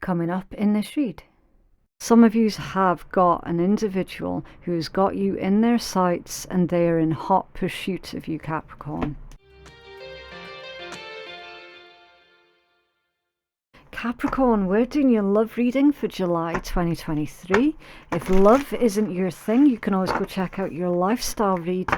coming up in this read. Some of you have got an individual who's got you in their sights and they are in hot pursuit of you, Capricorn. Capricorn, we're doing your love reading for July 2023. If love isn't your thing, you can always go check out your lifestyle read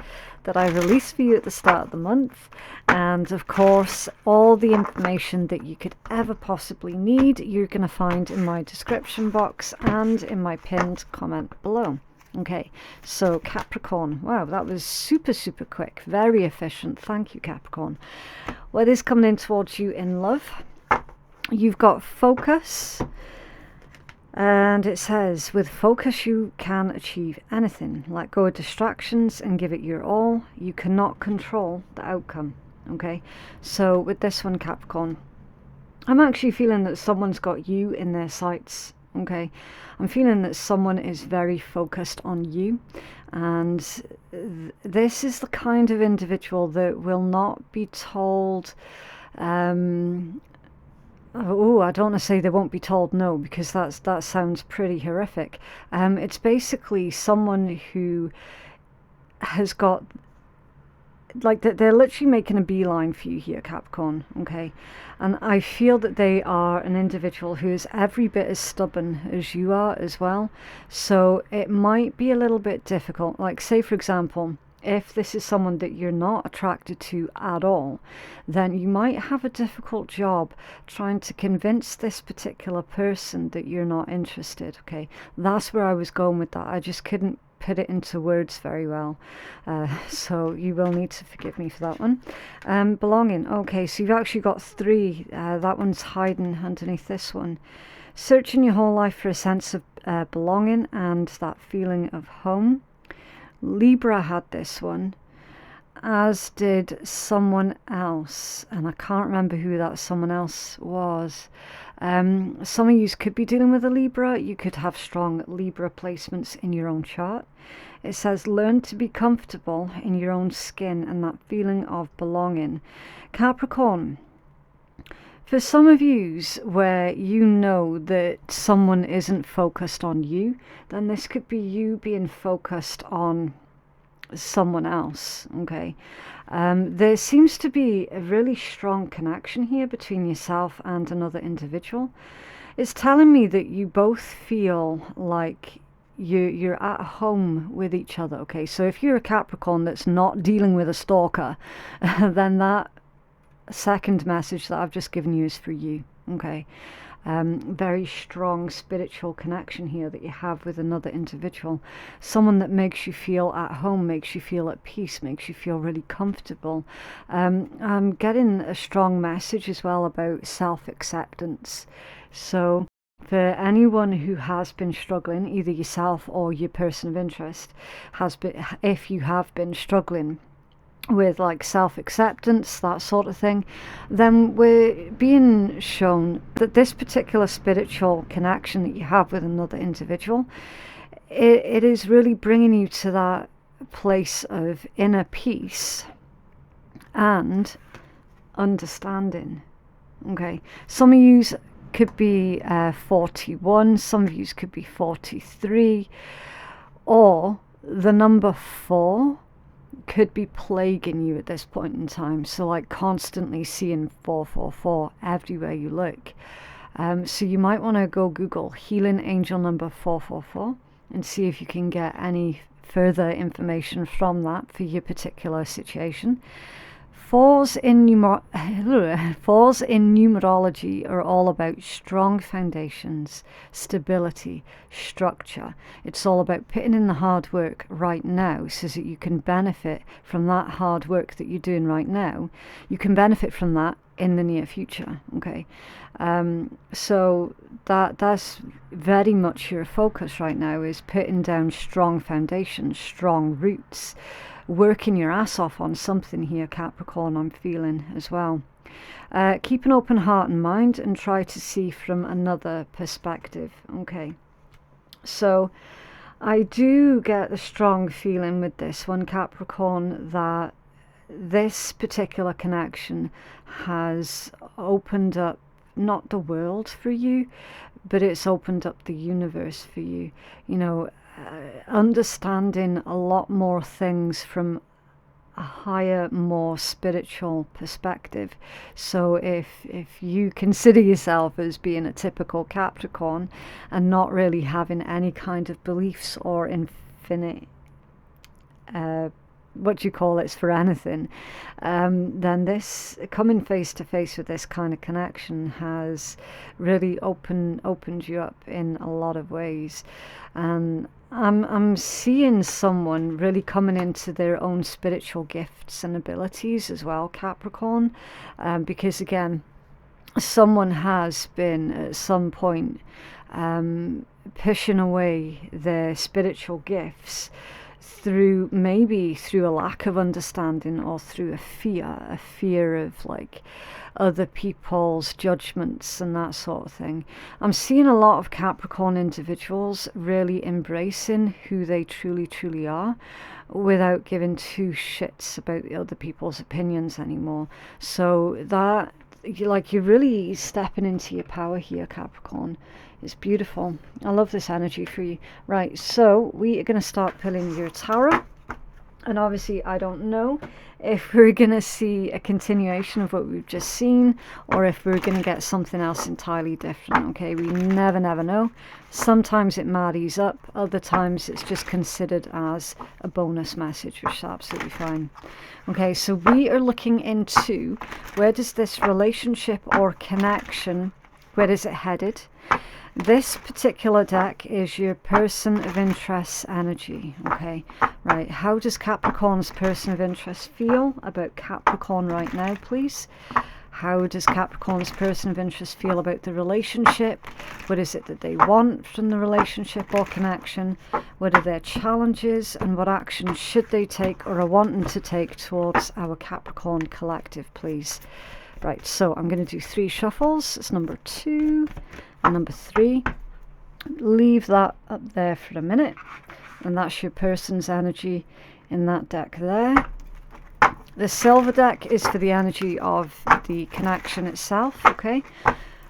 that I released for you at the start of the month. And of course, all the information that you could ever possibly need, you're going to find in my description box and in my pinned comment below. Okay, so Capricorn, wow, that was super quick, very efficient. Thank you, Capricorn. What is coming in towards you in love? You've got focus, and it says, with focus you can achieve anything. Let go of distractions and give it your all. You cannot control the outcome. Okay, so with this one, Capricorn, I'm actually feeling that someone's got you in their sights. Okay, I'm feeling that someone is very focused on you, and this is the kind of individual that will not be told oh, I don't want to say they won't be told no, because that sounds pretty horrific. It's basically someone who has got, like, they're literally making a beeline for you here, Capricorn, okay? And I feel that they are an individual who is every bit as stubborn as you are as well. So it might be a little bit difficult. Like, say, for example, if this is someone that you're not attracted to at all, then you might have a difficult job trying to convince this particular person that you're not interested, okay? That's where I was going with that. I just couldn't put it into words very well. So you will need to forgive me for that one. Belonging. Okay, so you've actually got three. That one's hiding underneath this one. Searching your whole life for a sense of belonging and that feeling of home. Libra had this one, as did someone else, and I can't remember who that someone else was. Some of you could be dealing with a Libra. You could have strong Libra placements in your own chart. It says, learn to be comfortable in your own skin and that feeling of belonging. Capricorn, for some of yous where you know that someone isn't focused on you, then this could be you being focused on someone else, okay? There seems to be a really strong connection here between yourself and another individual. It's telling me that you both feel like you're at home with each other, okay? So if you're a Capricorn that's not dealing with a stalker, then that second message that I've just given you is for you, okay? Very strong spiritual connection here that you have with another individual. Someone that makes you feel at home, makes you feel at peace, makes you feel really comfortable. I'm getting a strong message as well about self-acceptance. So for anyone who has been struggling, either yourself or your person of interest has been, if you have been struggling with like self-acceptance, that sort of thing, then we're being shown that this particular spiritual connection that you have with another individual, it is really bringing you to that place of inner peace and understanding. Okay, some of you could be 41, some of you could be 43, or the number 4 could be plaguing you at this point in time. So like constantly seeing 444 everywhere you look. So you might want to go Google healing angel number 444 and see if you can get any further information from that for your particular situation. Fours in numerology are all about strong foundations, stability, structure. It's all about putting in the hard work right now so that you can benefit from that hard work that you're doing right now. You can benefit from that in the near future, okay? So that's very much your focus right now, is putting down strong foundations, strong roots, working your ass off on something here, Capricorn, I'm feeling as well. Keep an open heart and mind and try to see from another perspective, okay? So I do get a strong feeling with this one, Capricorn, that this particular connection has opened up not the world for you, but it's opened up the universe for you. You know, understanding a lot more things from a higher, more spiritual perspective. So if you consider yourself as being a typical Capricorn and not really having any kind of beliefs or infinite what do you call it for anything, then this coming face to face with this kind of connection has really opened you up in a lot of ways. And I'm seeing someone really coming into their own spiritual gifts and abilities as well, Capricorn, because again, someone has been at some point pushing away their spiritual gifts through a lack of understanding or through a fear of like other people's judgments and that sort of thing. I'm seeing a lot of Capricorn individuals really embracing who they truly are without giving two shits about the other people's opinions anymore. So that you're really stepping into your power here, Capricorn. It's beautiful. I love this energy for you. Right, so we are going to start pulling your tarot. And obviously, I don't know if we're going to see a continuation of what we've just seen, or if we're going to get something else entirely different. Okay, we never know. Sometimes it marries up. Other times it's just considered as a bonus message, which is absolutely fine. Okay, so we are looking into where does this relationship or connection, where is it headed? This particular deck is your person of interest energy, okay? Right, how does Capricorn's person of interest feel about Capricorn right now, please? How does Capricorn's person of interest feel about the relationship? What is it that they want from the relationship or connection? What are their challenges, and what action should they take or are wanting to take towards our Capricorn collective, please? Right, so I'm going to do 3 shuffles. It's number 2 and number 3. Leave that up there for a minute, and that's your person's energy in that deck there. The silver deck is for the energy of the connection itself, okay?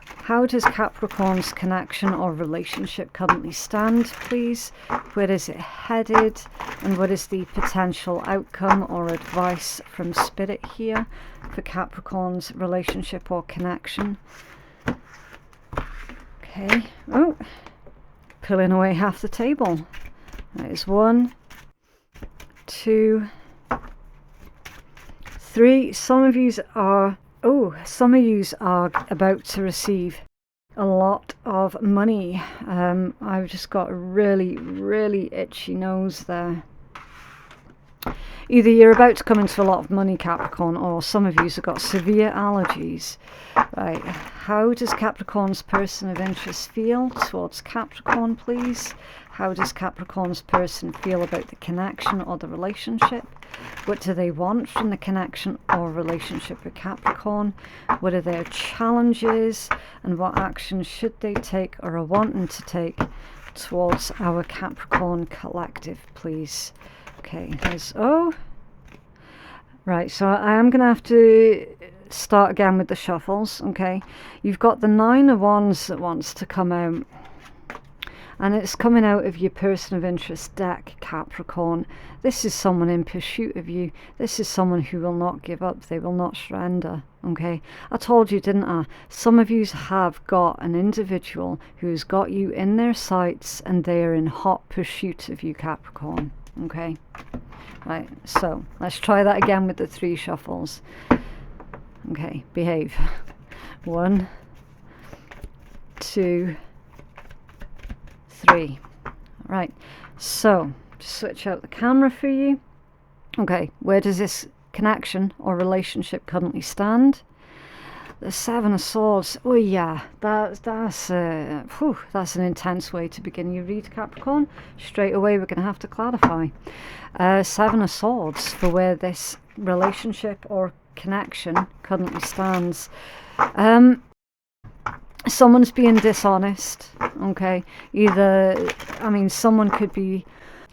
How does Capricorn's connection or relationship currently stand, please? Where is it headed? And what is the potential outcome or advice from Spirit here for Capricorn's relationship or connection? Okay. Oh, pulling away half the table. That is 1, 2, 3. Some of you are about to receive a lot of money. I've just got a really itchy nose there. Either you're about to come into a lot of money, Capricorn, or some of you have got severe allergies. Right, how does Capricorn's person of interest feel towards Capricorn, please? How does Capricorn's person feel about the connection or the relationship? What do they want from the connection or relationship with Capricorn? What are their challenges, and what action should they take or are wanting to take towards our Capricorn collective, please? Okay, right, so I am going to have to start again with the shuffles, okay? You've got the 9 of Wands that wants to come out, and it's coming out of your person of interest deck, Capricorn. This is someone in pursuit of you. This is someone who will not give up. They will not surrender, okay? I told you, didn't I? Some of you have got an individual who's got you in their sights, and they are in hot pursuit of you, Capricorn. Okay, right, so let's try that again with the 3 shuffles. Okay, behave. 1, 2, 3. Right, so just switch out the camera for you. Okay, where does this connection or relationship currently stand? The 7 of Swords. Oh yeah, that's an intense way to begin your read, Capricorn. Straight away we're going to have to clarify. 7 of Swords for where this relationship or connection currently stands. Someone's being dishonest, okay? Someone could be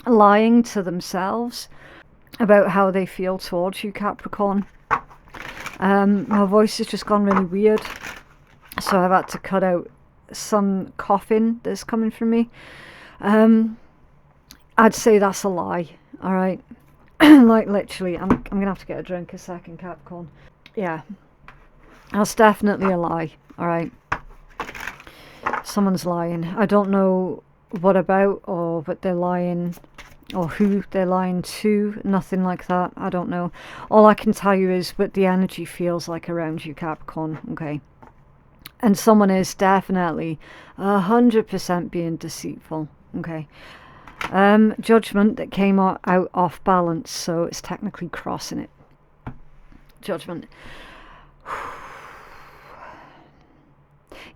lying to themselves about how they feel towards you, Capricorn. My voice has just gone really weird. So I've had to cut out some coughing that's coming from me. I'd say that's a lie, all right? Like, literally, I'm going to have to get a drink a second, Capricorn. Yeah, that's definitely a lie, all right? Someone's lying. I don't know what about, or what they're lying, or who they're lying to. Nothing like that. I don't know. All I can tell you is what the energy feels like around you, Capricorn, okay? And someone is definitely 100% being deceitful, okay? Judgment that came out off balance, so it's technically crossing it. Judgment.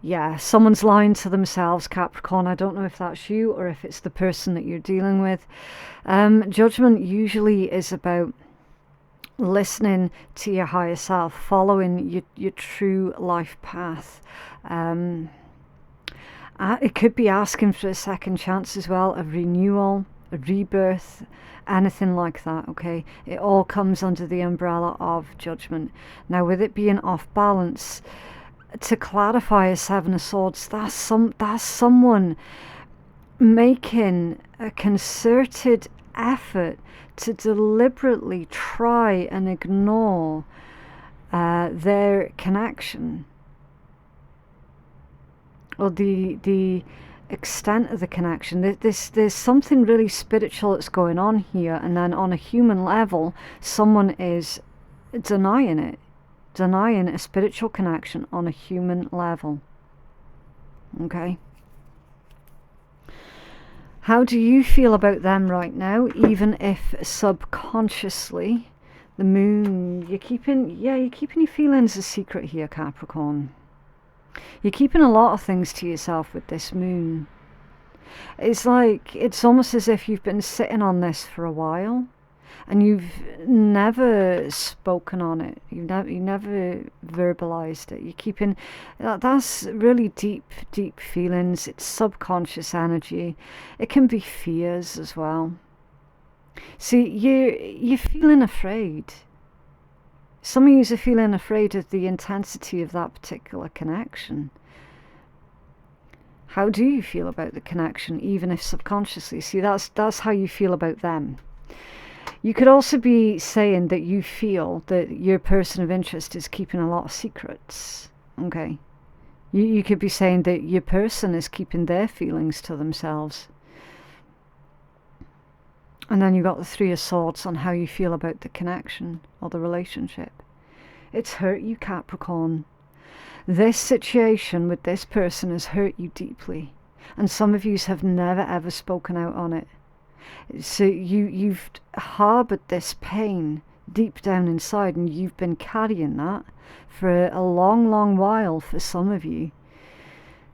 Yeah, someone's lying to themselves, Capricorn. I don't know if that's you or if it's the person that you're dealing with. Judgment usually is about listening to your higher self, following your true life path. It could be asking for a second chance as well, a renewal, a rebirth, anything like that, okay? It all comes under the umbrella of judgment. Now, with it being off balance, to clarify a Seven of Swords, that's someone making a concerted effort to deliberately try and ignore their connection, or the extent of the connection. There's something really spiritual that's going on here, and then on a human level, someone is denying a spiritual connection on a human level. Okay? How do you feel about them right now, even if subconsciously? The moon, you're keeping your feelings a secret here, Capricorn. You're keeping a lot of things to yourself with this moon. It's almost as if you've been sitting on this for a while, and you've never spoken on it. You never verbalized it. You're keeping that's really deep feelings. It's subconscious energy. It can be fears as well. See, you're feeling afraid. Some of you are feeling afraid of the intensity of that particular connection. How do you feel about the connection, even if subconsciously? See, that's how you feel about them. You could also be saying that you feel that your person of interest is keeping a lot of secrets, okay? You could be saying that your person is keeping their feelings to themselves. And then you got the Three of Swords on how you feel about the connection or the relationship. It's hurt you, Capricorn. This situation with this person has hurt you deeply. And some of you have never ever spoken out on it. So you've harboured this pain deep down inside, and you've been carrying that for a long while for some of you.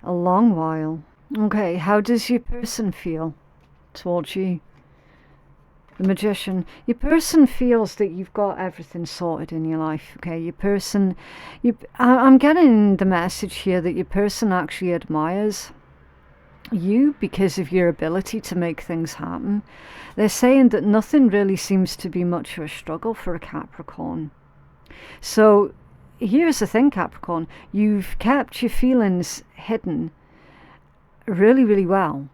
A long while. Okay, how does your person feel towards you? The Magician. Your person feels that you've got everything sorted in your life, okay? Your person, I'm getting the message here that your person actually admires you because of your ability to make things happen. They're saying that nothing really seems to be much of a struggle for a Capricorn. So here's the thing, Capricorn. You've kept your feelings hidden really well.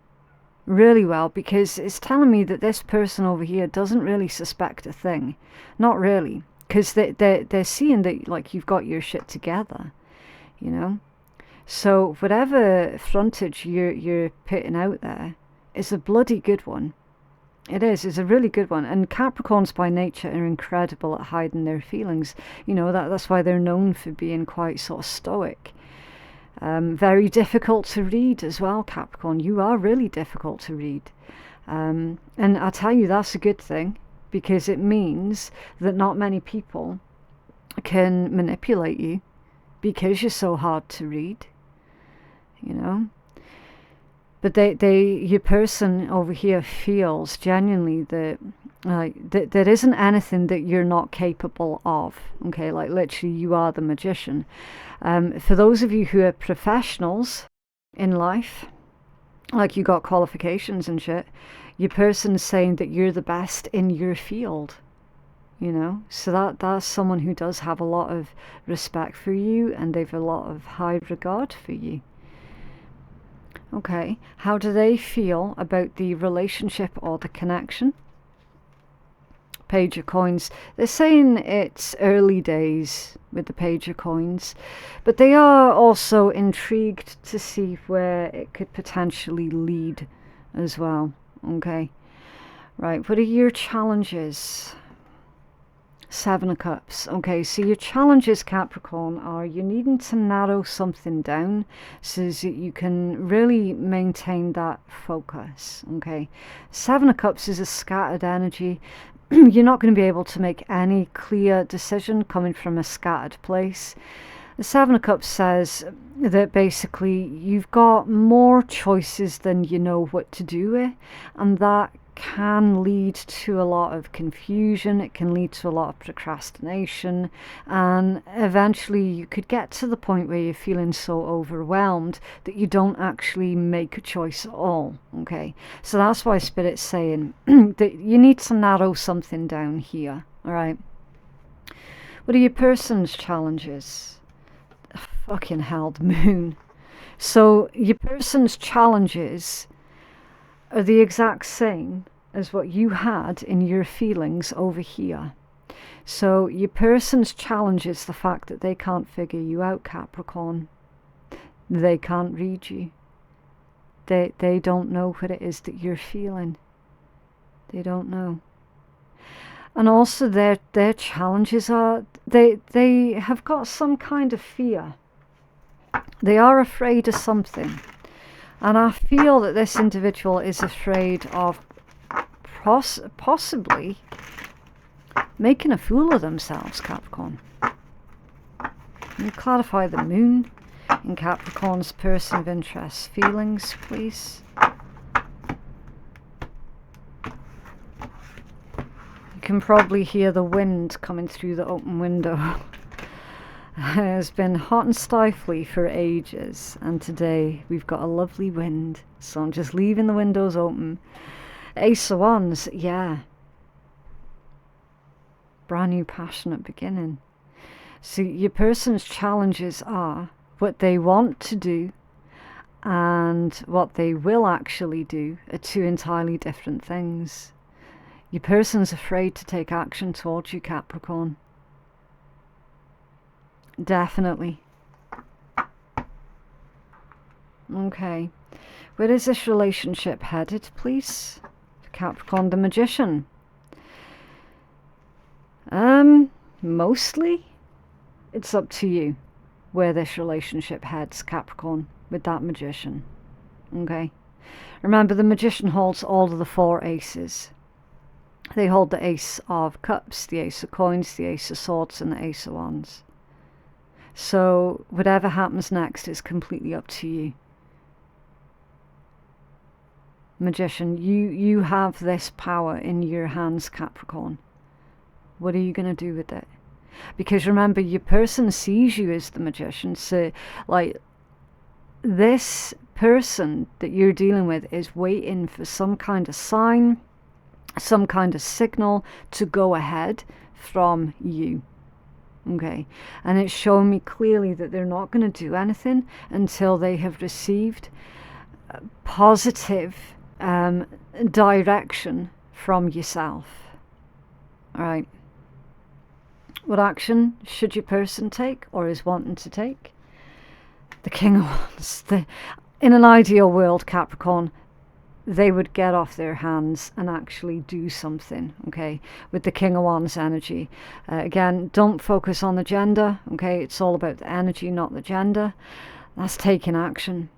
Really well, because it's telling me that this person over here doesn't really suspect a thing. Not really. Because they're seeing that, like, you've got your shit together, you know? So whatever frontage you're putting out there is a bloody good one. It is. It's a really good one. And Capricorns by nature are incredible at hiding their feelings. You know, that's why they're known for being quite sort of stoic. Very difficult to read as well, Capricorn. You are really difficult to read. And I tell you, that's a good thing, because it means that not many people can manipulate you because you're so hard to read, you know. But your person over here feels genuinely that that there isn't anything that you're not capable of. Okay, like literally, you are the magician. For those of you who are professionals in life, like you got qualifications and shit, your person's saying that you're the best in your field. you know. So that's someone who does have a lot of respect for you, and they've a lot of high regard for you. Okay, how do they feel about the relationship or the connection? Page of Coins. They're saying it's early days with the Page of Coins, but they are also intrigued to see where it could potentially lead as well. Okay, right, what are your challenges? Seven of Cups. Okay, so your challenges, Capricorn, are you needing to narrow something down so that you can really maintain that focus. Okay, Seven of Cups is a scattered energy. You're not going to be able to make any clear decision coming from a scattered place. The Seven of Cups says that basically you've got more choices than you know what to do with, and that can lead to a lot of confusion. It can lead to a lot of procrastination, and eventually you could get to the point where you're feeling so overwhelmed that you don't actually make a choice at all. Okay, so that's why Spirit's saying that you need to narrow something down here. All right, what are your person's challenges? Fucking hell, the Moon. So your person's challenges are the exact same as what you had in your feelings over here. So your person's challenge is the fact that they can't figure you out, Capricorn. They can't read you. They don't know what it is that you're feeling. They don't know. And also their challenges are, they have got some kind of fear. They are afraid of something. And I feel that this individual is afraid of possibly making a fool of themselves, Capricorn. Can you clarify the Moon in Capricorn's person of interest feelings, please? You can probably hear the wind coming through the open window. It has been hot and stifly for ages, and today we've got a lovely wind, so I'm just leaving the windows open. Ace of Wands, yeah. Brand new passionate beginning. So your person's challenges are what they want to do and what they will actually do are two entirely different things. Your person's afraid to take action towards you, Capricorn. Definitely. Okay. Where is this relationship headed, please? Capricorn, the Magician. Mostly it's up to you where this relationship heads, Capricorn, with that Magician. Okay. Remember, the Magician holds all of the four aces. They hold the Ace of Cups, the Ace of Coins, the Ace of Swords, and the Ace of Wands. So whatever happens next is completely up to you. Magician, you have this power in your hands, Capricorn. What are you going to do with it? Because remember, your person sees you as the Magician. So, like, this person that you're dealing with is waiting for some kind of sign, some kind of signal to go ahead from you. Okay, and it's showing me clearly that they're not going to do anything until they have received positive direction from yourself. All right. What action should your person take or is wanting to take? The King of Wands. In an ideal world, Capricorn, they would get off their hands and actually do something, okay, with the King of Wands energy. Again, don't focus on the gender, okay? It's all about the energy, not the gender. That's taking action.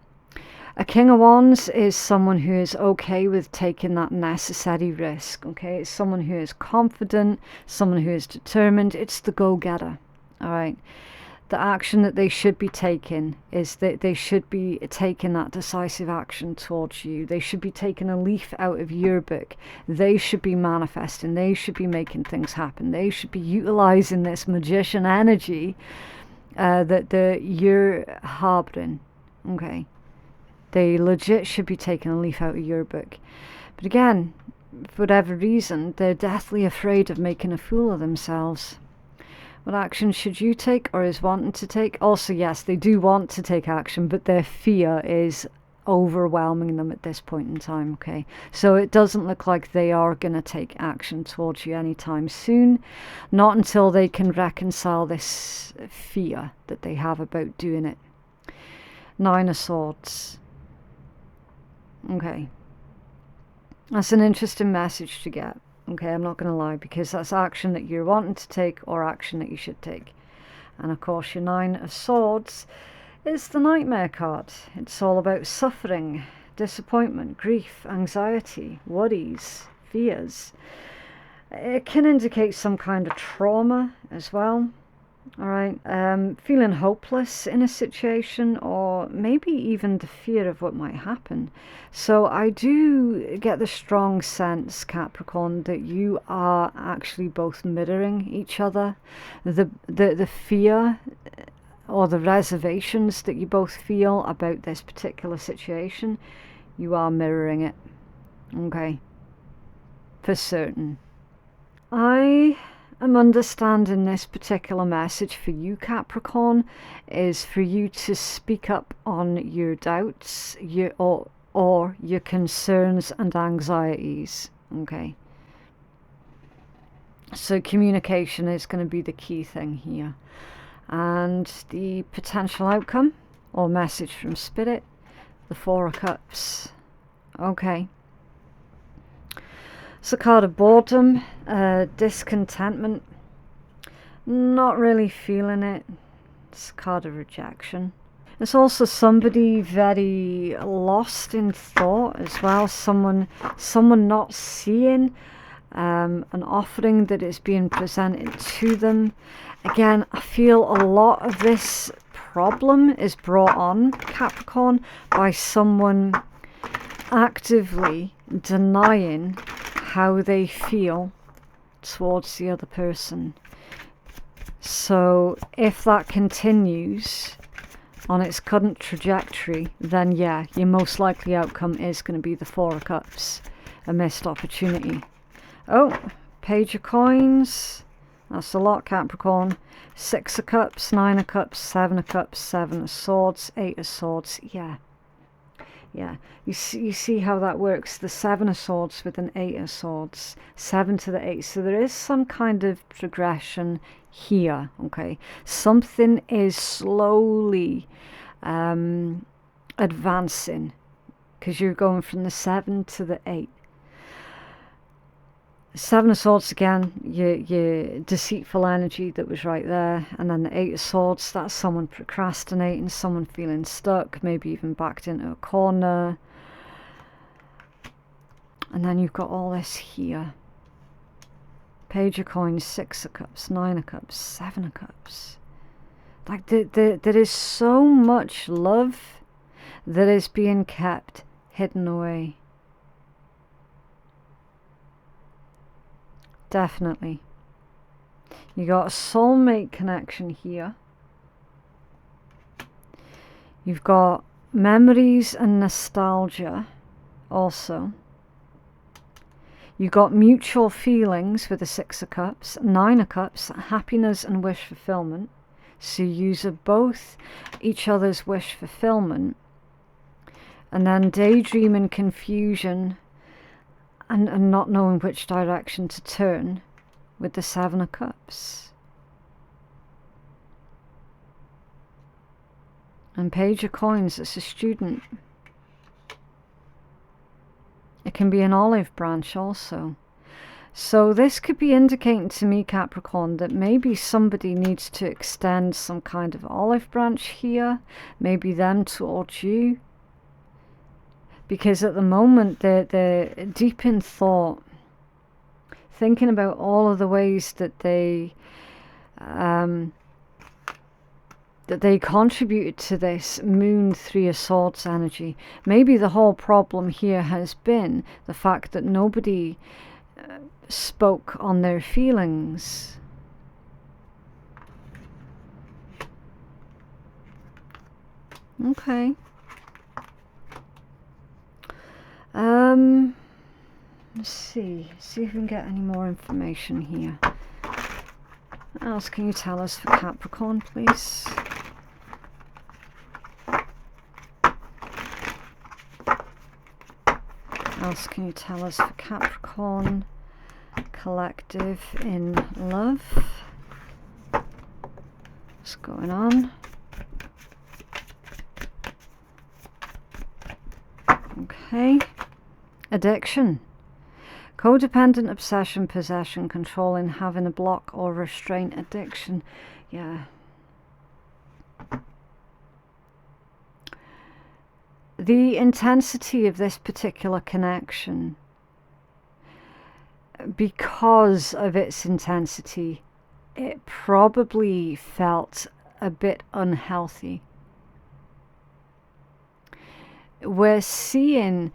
A King of Wands is someone who is okay with taking that necessary risk, okay? It's someone who is confident, someone who is determined. It's the go-getter, all right? The action that they should be taking is that they should be taking that decisive action towards you. They should be taking a leaf out of your book. They should be manifesting. They should be making things happen. They should be utilizing this Magician energy that you're harboring, okay? They legit should be taking a leaf out of your book. But again, for whatever reason, they're deathly afraid of making a fool of themselves. What action should you take or is wanting to take? Also, yes, they do want to take action, but their fear is overwhelming them at this point in time, okay? So it doesn't look like they are going to take action towards you anytime soon. Not until they can reconcile this fear that they have about doing it. 9 of Swords. Okay. That's an interesting message to get. Okay, I'm not going to lie, because that's action that you're wanting to take or action that you should take. And of course, your 9 of Swords is the Nightmare card. It's all about suffering, disappointment, grief, anxiety, worries, fears. It can indicate some kind of trauma as well. Alright, feeling hopeless in a situation, or maybe even the fear of what might happen. So I do get the strong sense, Capricorn, that you are actually both mirroring each other. The fear or the reservations that you both feel about this particular situation, you are mirroring it. Okay, for certain. I'm understanding this particular message for you, Capricorn, is for you to speak up on your doubts, or your concerns and anxieties. Okay. So communication is going to be the key thing here. And the potential outcome or message from Spirit, the 4 of Cups. Okay. It's a card of boredom, discontentment, not really feeling it. It's a card of rejection. It's also somebody very lost in thought as well, someone not seeing an offering that is being presented to them. Again, I feel a lot of this problem is brought on, Capricorn, by someone actively denying how they feel towards the other person. So if that continues on its current trajectory, then yeah, your most likely outcome is going to be the 4 of Cups, a missed opportunity. Oh, Page of Coins. That's a lot, Capricorn. 6 of Cups, 9 of Cups, 7 of Cups, 7 of Swords, 8 of Swords. Yeah, you see how that works. The 7 of Swords with an 8 of Swords, 7 to the 8. So there is some kind of progression here, okay? Something is slowly advancing, because you're going from the 7 to the 8. 7 of Swords again, your deceitful energy that was right there. And then the 8 of Swords, that's someone procrastinating, someone feeling stuck, maybe even backed into a corner. And then you've got all this here. Page of Coins, 6 of Cups, 9 of Cups, 7 of Cups. Like there is so much love that is being kept hidden away. Definitely. You got a soulmate connection here. You've got memories and nostalgia also. You've got mutual feelings with the 6 of Cups, 9 of Cups, happiness and wish fulfillment. So you use both each other's wish fulfillment. And then daydream and confusion, and not knowing which direction to turn with the 7 of Cups. And Page of Coins, it's a student. It can be an olive branch also. So this could be indicating to me, Capricorn, that maybe somebody needs to extend some kind of olive branch here, maybe them towards you. Because at the moment they're deep in thought, thinking about all of the ways that they contributed to this Moon 3 of Swords energy. Maybe the whole problem here has been the fact that nobody spoke on their feelings. Okay. Let's see if we can get any more information here. What else can you tell us for Capricorn, please? What else can you tell us for Capricorn collective in love? What's going on? Okay. Addiction. Codependent, obsession, possession, controlling, having a block or restraint, addiction. Yeah. The intensity of this particular connection, because of its intensity, it probably felt a bit unhealthy. We're seeing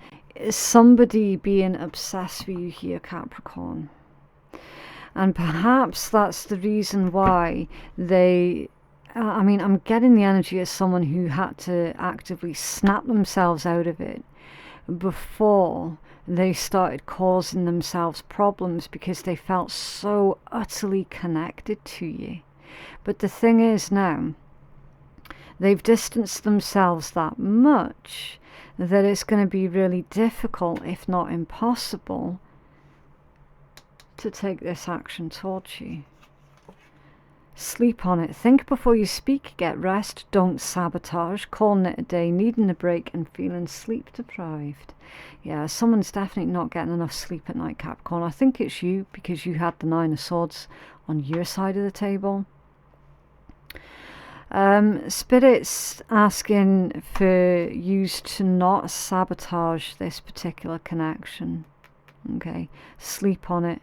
somebody being obsessed with you here, Capricorn. And perhaps that's the reason why they... I mean, I'm getting the energy of someone who had to actively snap themselves out of it before they started causing themselves problems, because they felt so utterly connected to you. But the thing is now, they've distanced themselves that much that it's going to be really difficult, if not impossible, to take this action towards you. Sleep on it. Think before you speak. Get rest. Don't sabotage. Calling it a day. Needing a break and feeling sleep deprived. Yeah, someone's definitely not getting enough sleep at night, Capricorn. I think it's you, because you had the Nine of Swords on your side of the table. Spirit's asking for you to not sabotage this particular connection. Okay, sleep on it.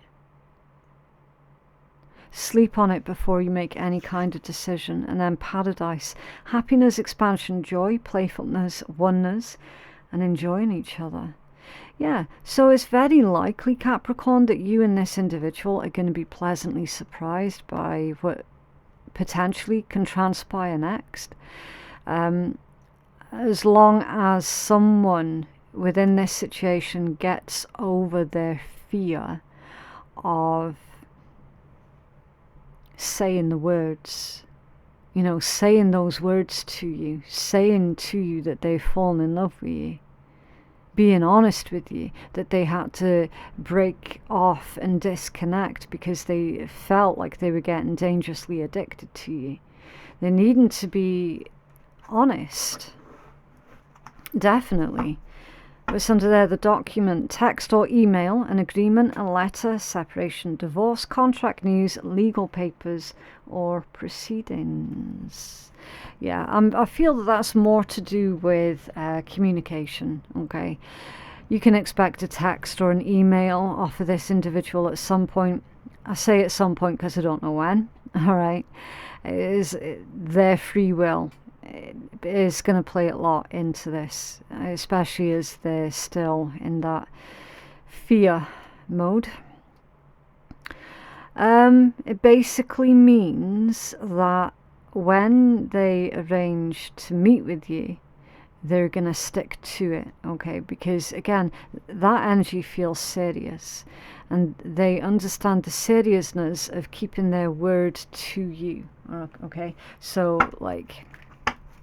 Sleep on it before you make any kind of decision. And then Paradise. Happiness, expansion, joy, playfulness, oneness, and enjoying each other. Yeah, so it's very likely, Capricorn, that you and this individual are going to be pleasantly surprised by what potentially can transpire next. As long as someone within this situation gets over their fear of saying the words, you know, saying those words to you, saying to you that they've fallen in love with you, being honest with you, that they had to break off and disconnect because they felt like they were getting dangerously addicted to you. They're needing to be honest. Definitely. What's under there? The document, text or email, an agreement, a letter, separation, divorce, contract news, legal papers, or proceedings. Yeah, I feel that that's more to do with communication, okay? You can expect a text or an email off of this individual at some point. I say at some point because I don't know when, all right? It is their free will. It is going to play a lot into this, especially as they're still in that fear mode. It basically means that when they arrange to meet with you, they're going to stick to it, okay? Because again, that energy feels serious, and they understand the seriousness of keeping their word to you, okay? So, like,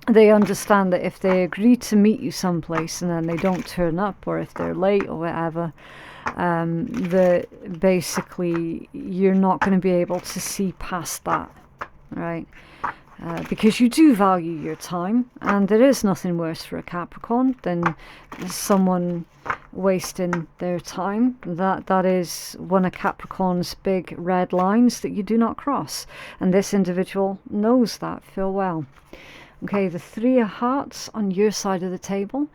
they understand that if they agree to meet you someplace and then they don't turn up, or if they're late or whatever, that basically you're not going to be able to see past that, right? Because you do value your time, and there is nothing worse for a Capricorn than someone wasting their time. That is one of Capricorn's big red lines that you do not cross, and this individual knows that full well. Okay, the Three of Hearts on your side of the table.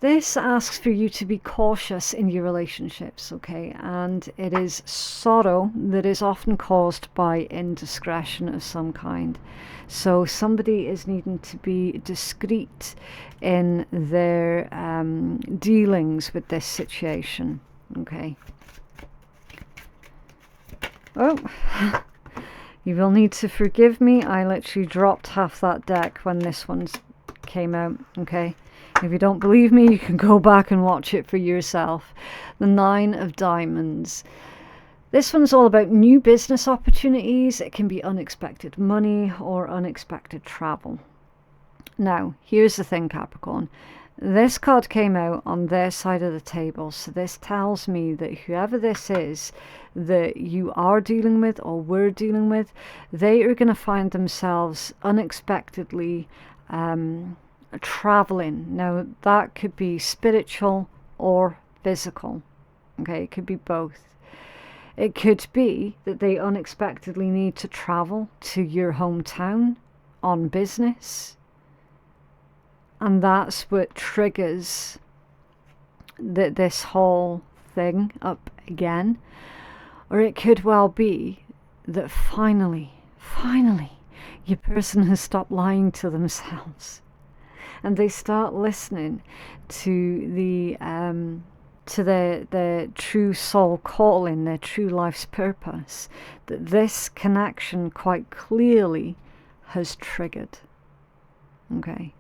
This asks for you to be cautious in your relationships, okay? And it is sorrow that is often caused by indiscretion of some kind. So somebody is needing to be discreet in their dealings with this situation, okay? Oh, you will need to forgive me. I literally dropped half that deck when this one came out, okay? If you don't believe me, you can go back and watch it for yourself. The Nine of Diamonds. This one's all about new business opportunities. It can be unexpected money or unexpected travel. Now, here's the thing, Capricorn. This card came out on their side of the table, so this tells me that whoever this is that you are dealing with or were dealing with, they are going to find themselves unexpectedly traveling. Now, that could be spiritual or physical. Okay, it could be both. It could be that they unexpectedly need to travel to your hometown on business. And that's what triggers this whole thing up again. Or it could well be that finally, your person has stopped lying to themselves. And they start listening to their true soul calling, their true life's purpose. That this connection quite clearly has triggered. Okay.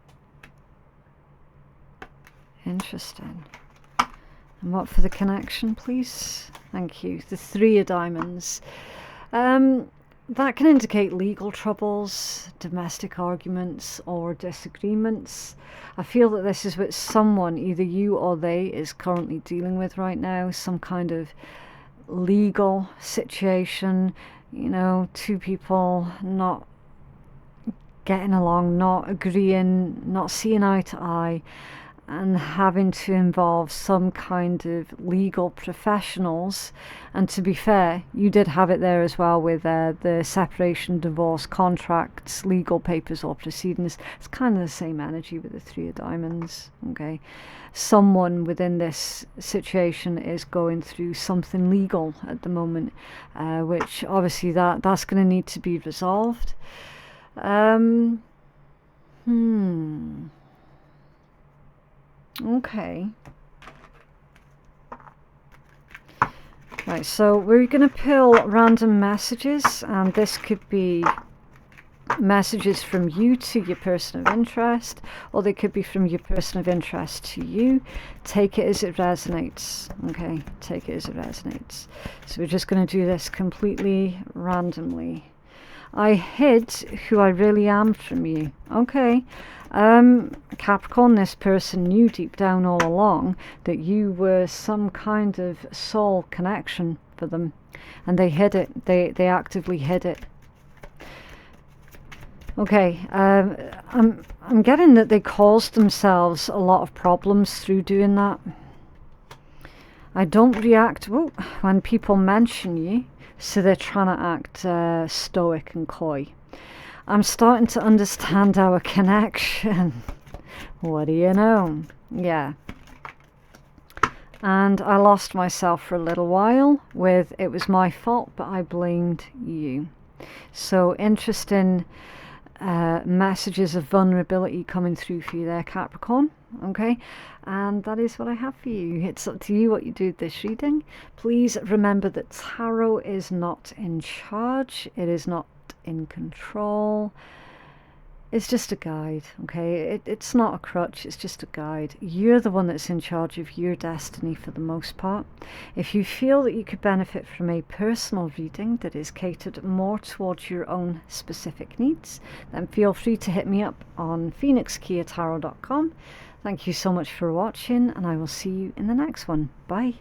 Interesting. And what for the connection, please? Thank you. The Three of Diamonds. That can indicate legal troubles, domestic arguments, or disagreements. I feel that this is what someone, either you or they, is currently dealing with right now. Some kind of legal situation. You know, two people not getting along, not agreeing, not seeing eye to eye, and having to involve some kind of legal professionals. And to be fair, you did have it there as well with the separation, divorce, contracts, legal papers or proceedings. It's kind of the same energy with the Three of Diamonds. Okay, someone within this situation is going through something legal at the moment, which obviously that's going to need to be resolved. Okay. Right, so we're going to pull random messages, and this could be messages from you to your person of interest, or they could be from your person of interest to you. Take it as it resonates. Okay, take it as it resonates. So we're just going to do this completely randomly. I hid who I really am from you. Okay. Capricorn, this person knew deep down all along that you were some kind of soul connection for them, and they hid it. They actively hid it. Okay, I'm getting that they caused themselves a lot of problems through doing that. I don't react when people mention you, so they're trying to act stoic and coy. I'm starting to understand our connection. What do you know? Yeah. And I lost myself for a little while with it was my fault, but I blamed you. So interesting messages of vulnerability coming through for you there, Capricorn. Okay, and that is what I have for you. It's up to you what you do with this reading. Please remember that tarot is not in charge. It is not in control. It's just a guide. Okay, it's not a crutch, it's just a guide. You're the one that's in charge of your destiny for the most part. If you feel that you could benefit from a personal reading that is catered more towards your own specific needs, then feel free to hit me up on phoenixkeiatarot.com. Thank you so much for watching, and I will see you in the next one. Bye.